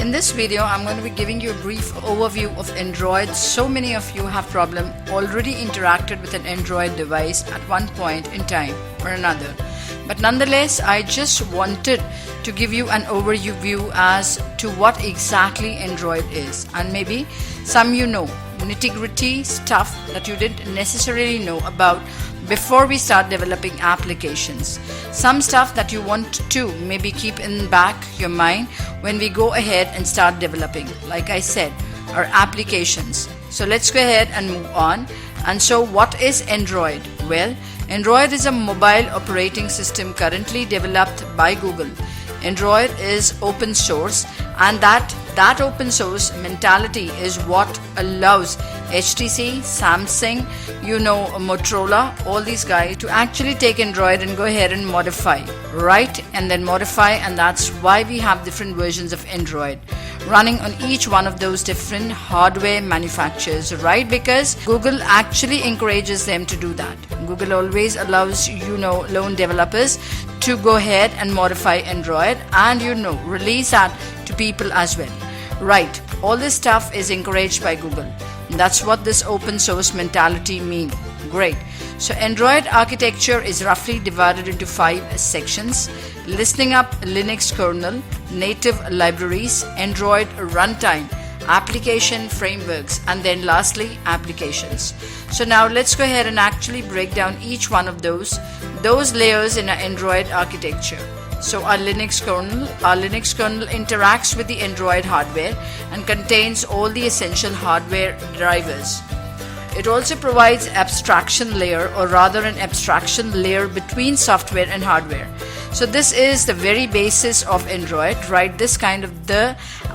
In this video, I'm going to be giving you a brief overview of Android. So many of you have already interacted with an Android device at one point in time or another. But nonetheless, I just wanted to give you an overview as to what exactly Android is. And maybe some nitty-gritty stuff that you didn't necessarily know about before we start developing applications. Some stuff that you want to maybe keep in back your mind when we go ahead and start developing, like I said, our applications. So let's go ahead and move on. And so what is Android? Well, Android is a mobile operating system currently developed by Google. Android is open source, and that open source mentality is what allows HTC, Samsung, Motorola, all these guys to actually take Android and go ahead and modify, and that's why we have different versions of Android running on each one of those different hardware manufacturers, right? Because Google actually encourages them to do that. Google always allows lone developers to go ahead and modify Android and release that to people as well, right? All this stuff is encouraged by Google. That's what this open source mentality means. Great. So Android architecture is roughly divided into 5 sections: listing up Linux kernel, native libraries, Android runtime, application frameworks, and then lastly applications. So now let's go ahead and actually break down each one of those layers in our Android architecture. So our Linux kernel interacts with the Android hardware and contains all the essential hardware drivers. It also provides abstraction layer, or rather an abstraction layer between software and hardware. So this is the very basis of Android, right? This kind of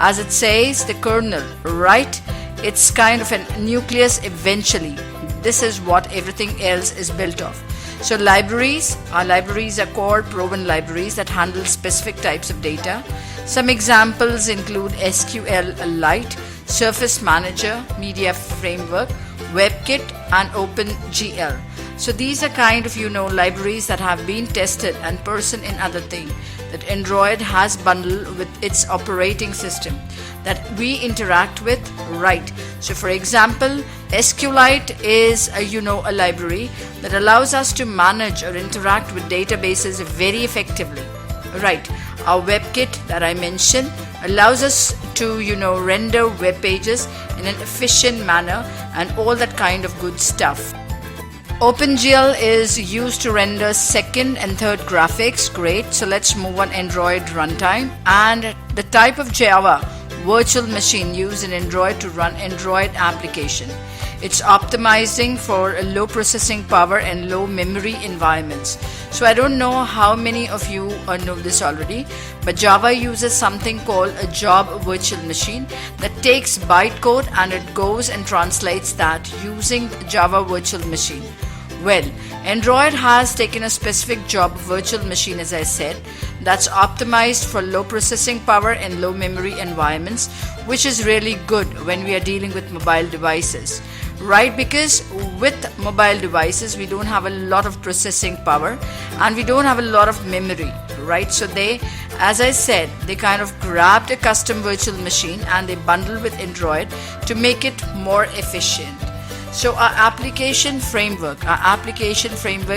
as it says, the kernel, right? It's kind of a nucleus eventually. This is what everything else is built of. So our libraries are core proven libraries that handle specific types of data. Some examples include SQLite, Surface Manager, Media Framework, WebKit, and OpenGL. So these are kind of libraries that have been tested and person in other thing that Android has bundled with its operating system that we interact with, right? So for example, SQLite is a library that allows us to manage or interact with databases very effectively, right? Our WebKit that I mentioned allows us to render web pages in an efficient manner and all that kind of good stuff. OpenGL is used to render second and third graphics. Great. So let's move on. Android runtime and the type of Java virtual machine used in Android to run Android application. It's optimizing for low processing power and low memory environments. So I don't know how many of you know this already, but Java uses something called a job virtual machine that takes bytecode and it goes and translates that using Java virtual machine. Well, Android has taken a specific job virtual machine, as I said, that's optimized for low processing power and low memory environments, which is really good when we are dealing with mobile devices, right? Because with mobile devices, we don't have a lot of processing power and we don't have a lot of memory, right? So they, as I said, they kind of grabbed a custom virtual machine and they bundled with Android to make it more efficient. So our application framework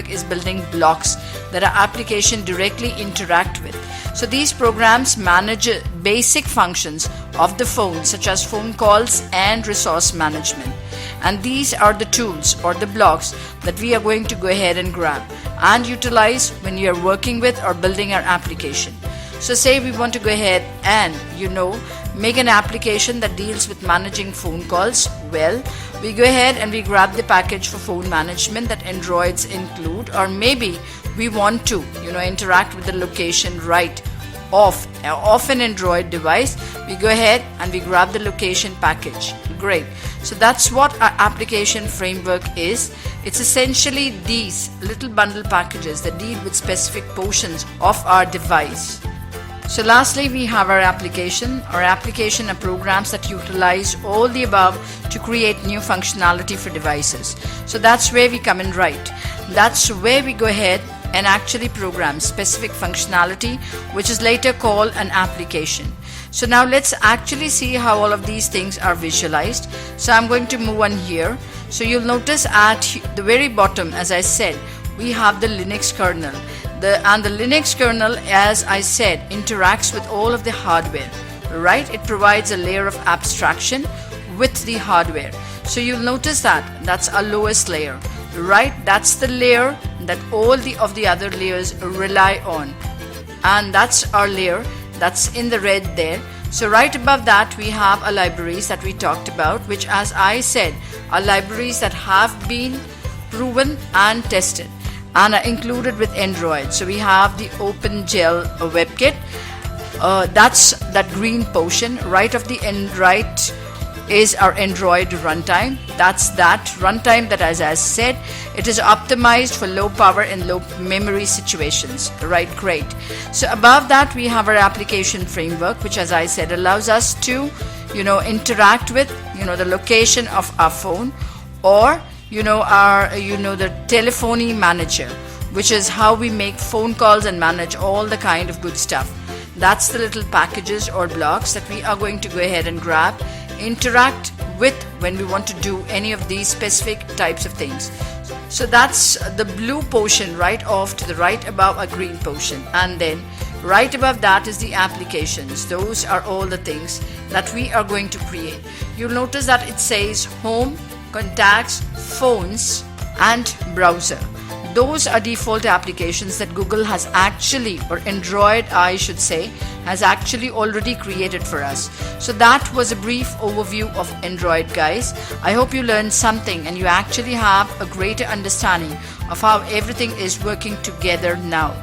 is building blocks that our application directly interact with. So these programs manage basic functions of the phone, such as phone calls and resource management. And these are the tools or the blocks that we are going to go ahead and grab and utilize when you are working with or building our application. So say we want to go ahead and make an application that deals with managing phone calls. Well, we go ahead and we grab the package for phone management that Androids include, or maybe we want to interact with the location right of an Android device. We go ahead and we grab the location package. Great. So that's what our application framework is. It's essentially these little bundle packages that deal with specific portions of our device. So lastly, we have our application. Our application are programs that utilize all the above to create new functionality for devices. So that's where we come in, right? That's where we go ahead and actually program specific functionality, which is later called an application. So now let's actually see how all of these things are visualized. So I'm going to move on here. So you'll notice at the very bottom, as I said, we have the Linux kernel. And the Linux kernel, as I said, interacts with all of the hardware, right? It provides a layer of abstraction with the hardware. So you'll notice that that's our lowest layer, right? That's the layer that all of the other layers rely on. And that's our layer that's in the red there. So right above that we have our libraries that we talked about, which, as I said, are libraries that have been proven and tested and are included with Android. So we have the OpenGL WebKit. That's that green portion. Right of the end right is our Android runtime. That's that runtime that, as I said, it is optimized for low power and low memory situations. Right, great. So above that we have our application framework, which, as I said, allows us to interact with the location of our phone, or our the telephony manager, which is how we make phone calls and manage all the kind of good stuff. That's the little packages or blocks that we are going to go ahead and grab, interact with when we want to do any of these specific types of things. So that's the blue portion right off to the right above a green portion, and then right above that is the applications. Those are all the things that we are going to create. You'll notice that it says home, contacts, phones and browser. Those are default applications that Google has actually, or Android I should say, has actually already created for us. So that was a brief overview of Android, guys. I hope you learned something and you actually have a greater understanding of how everything is working together now.